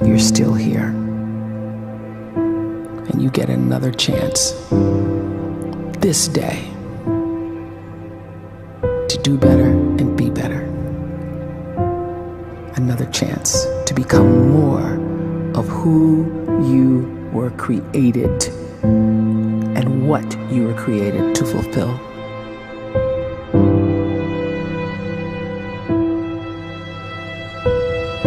you're still here. And you get another chance this day to do better and be better. Another chance to become more of who you were created and what you were created to fulfill.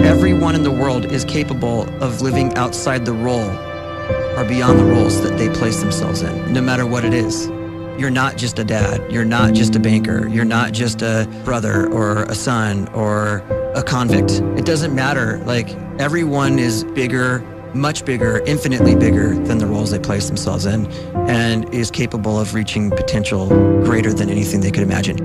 Everyone in the world is capable of living outside the role or beyond the roles that they place themselves in, no matter what it is. You're not just a dad, you're not just a banker, you're not just a brother or a son or a convict. It doesn't matter. Like, everyone is bigger, much bigger, infinitely bigger than the roles they place themselves in, and is capable of reaching potential greater than anything they could imagine.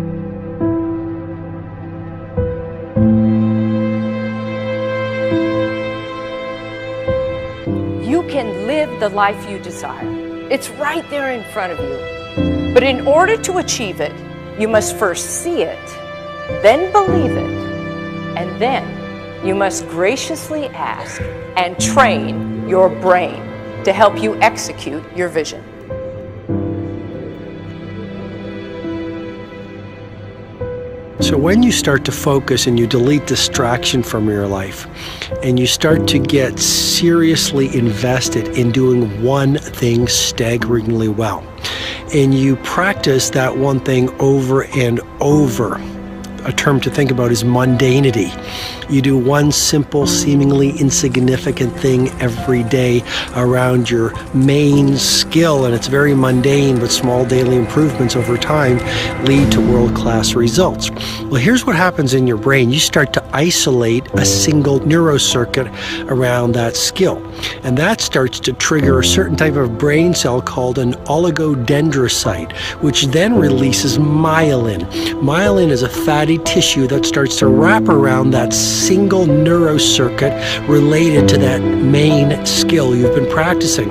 You can live the life you desire. It's right there in front of you. But in order to achieve it, you must first see it, then believe it, and then you must graciously ask and train your brain to help you execute your vision. So when you start to focus and you delete distraction from your life, and you start to get seriously invested in doing one thing staggeringly well, and you practice that one thing over and over, a term to think about is mundanity. You do one simple, seemingly insignificant thing every day around your main skill, and it's very mundane, but small daily improvements over time lead to world-class results. Well, here's what happens in your brain. You start to isolate a single neurocircuit around that skill, and that starts to trigger a certain type of brain cell called an oligodendrocyte, which then releases myelin. Myelin is a fatty tissue that starts to wrap around that single neurocircuit related to that main skill you've been practicing.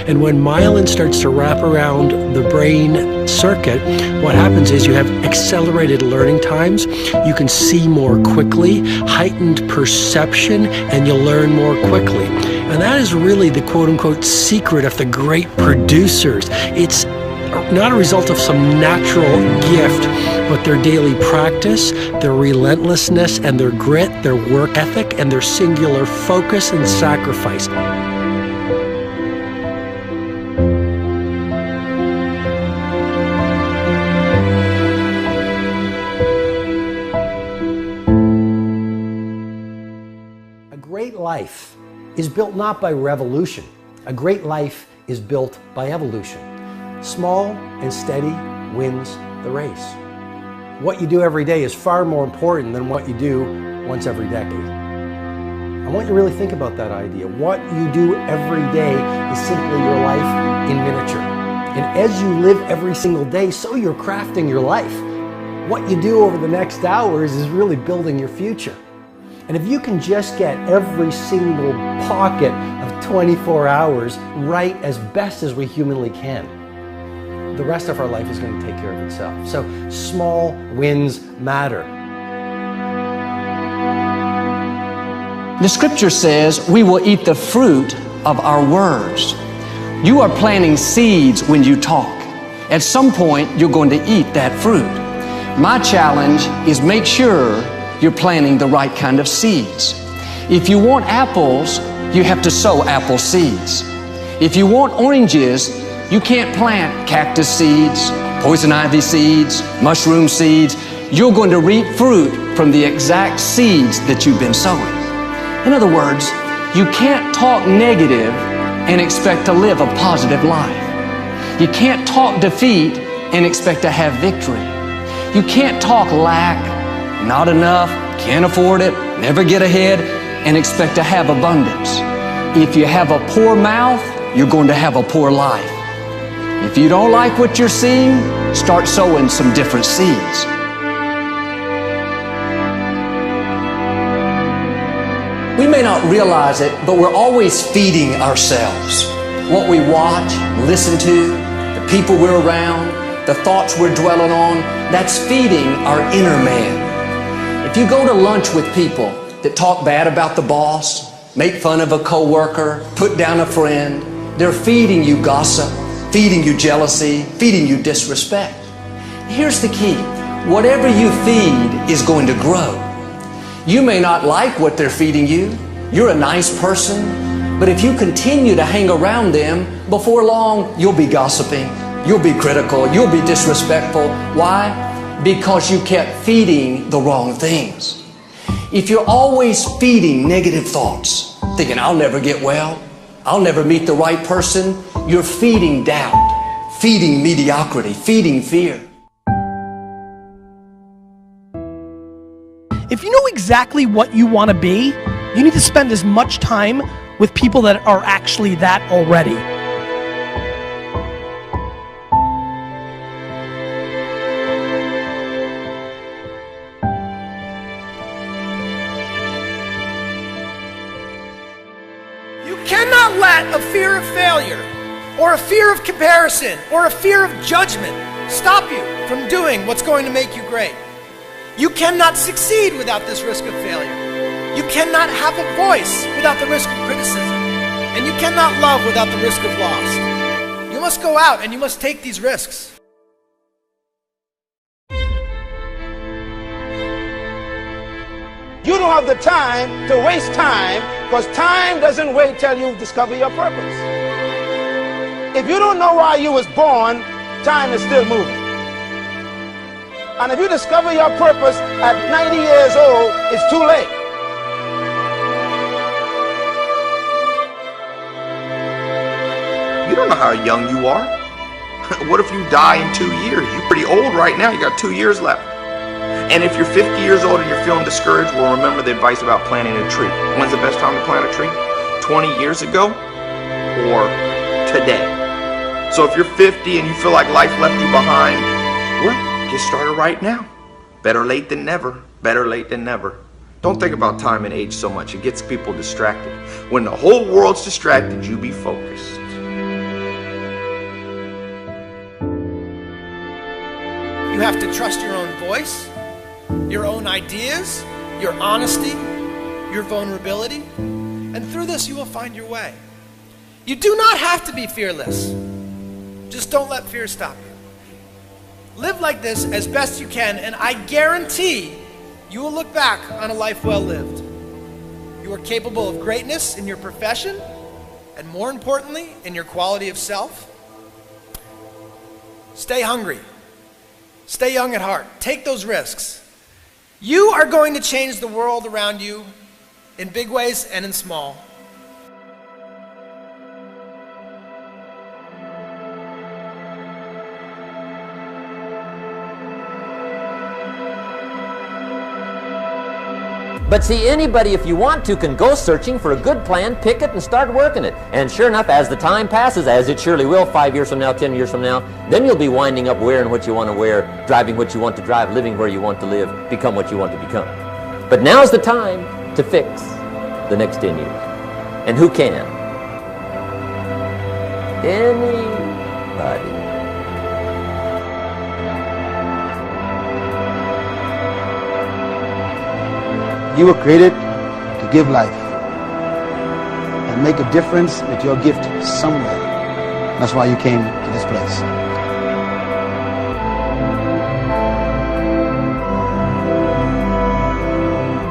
And when myelin starts to wrap around the brain circuit, what happens is you have accelerated learning times, you can see more quickly, heightened perception, and you'll learn more quickly. And that is really the quote-unquote secret of the great producers. It's not a result of some natural gift, but their daily practice, their relentlessness and their grit, their work ethic, and their singular focus and sacrifice. A great life is built not by revolution. A great life is built by evolution. Small and steady wins the race. What you do every day is far more important than what you do once every decade. I want you to really think about that idea. What you do every day is simply your life in miniature. And as you live every single day, so you're crafting your life. What you do over the next hours is really building your future. And if you can just get every single pocket of 24 hours right as best as we humanly can, the rest of our life is going to take care of itself. So small wins matter. The scripture says we will eat the fruit of our words. You are planting seeds when you talk. At some point, you're going to eat that fruit. My challenge is make sure you're planting the right kind of seeds. If you want apples, you have to sow apple seeds. If you want oranges, you can't plant cactus seeds, poison ivy seeds, mushroom seeds. You're going to reap fruit from the exact seeds that you've been sowing. In other words, you can't talk negative and expect to live a positive life. You can't talk defeat and expect to have victory. You can't talk lack, not enough, can't afford it, never get ahead, and expect to have abundance. If you have a poor mouth, you're going to have a poor life. If you don't like what you're seeing, start sowing some different seeds. We may not realize it, but we're always feeding ourselves. What we watch, listen to, the people we're around, the thoughts we're dwelling on, that's feeding our inner man. If you go to lunch with people that talk bad about the boss, make fun of a coworker, put down a friend. They're feeding you gossip, feeding you jealousy, feeding you disrespect. Here's the key. Whatever you feed is going to grow. You may not like what they're feeding you. You're a nice person, but if you continue to hang around them, before long, you'll be gossiping, you'll be critical, you'll be disrespectful. Why? Because you kept feeding the wrong things. If you're always feeding negative thoughts, thinking, I'll never get well, I'll never meet the right person, you're feeding doubt, feeding mediocrity, feeding fear. If you know exactly what you want to be, you need to spend as much time with people that are actually that already. You cannot let a fear of failure, or a fear of comparison, or a fear of judgment stop you from doing what's going to make you great. You cannot succeed without this risk of failure. You cannot have a voice without the risk of criticism. And you cannot love without the risk of loss. You must go out and you must take these risks. You don't have the time to waste time, because time doesn't wait till you discover your purpose. If you don't know why you was born, time is still moving. And if you discover your purpose at 90 years old, it's too late. You don't know how young you are. What if you die in 2 years? You're pretty old right now. You got 2 years left. And if you're 50 years old and you're feeling discouraged, well, remember the advice about planting a tree. When's the best time to plant a tree? 20 years ago or today? So if you're 50 and you feel like life left you behind, well, get started right now. Better late than never. Better late than never. Don't think about time and age so much. It gets people distracted. When the whole world's distracted, you be focused. You have to trust your own voice, your own ideas, your honesty, your vulnerability, and through this you will find your way. You do not have to be fearless. Just don't let fear stop you. Live like this as best you can, and I guarantee you will look back on a life well lived. You are capable of greatness in your profession, and more importantly, in your quality of self. Stay hungry. Stay young at heart. Take those risks. You are going to change the world around you in big ways and in small. But see, anybody, if you want to, can go searching for a good plan, pick it, and start working it. And sure enough, as the time passes, as it surely will 5 years from now, 10 years from now, then you'll be winding up wearing what you want to wear, driving what you want to drive, living where you want to live, become what you want to become. But now's the time to fix the next 10 years. And who can? Anybody. You were created to give life and make a difference with your gift somewhere. That's why you came to this place.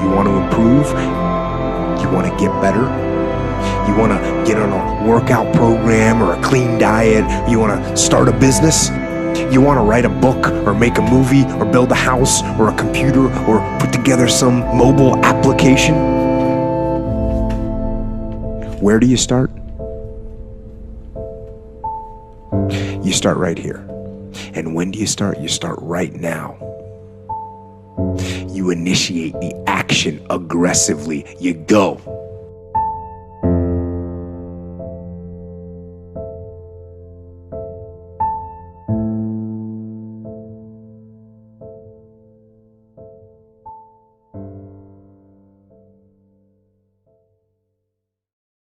You want to improve? You want to get better? You want to get on a workout program or a clean diet? You want to start a business? You want to write a book or make a movie or build a house or a computer or put together some mobile application? Where do you start? You start right here. And when do you start? You start right now. You initiate the action aggressively. You go.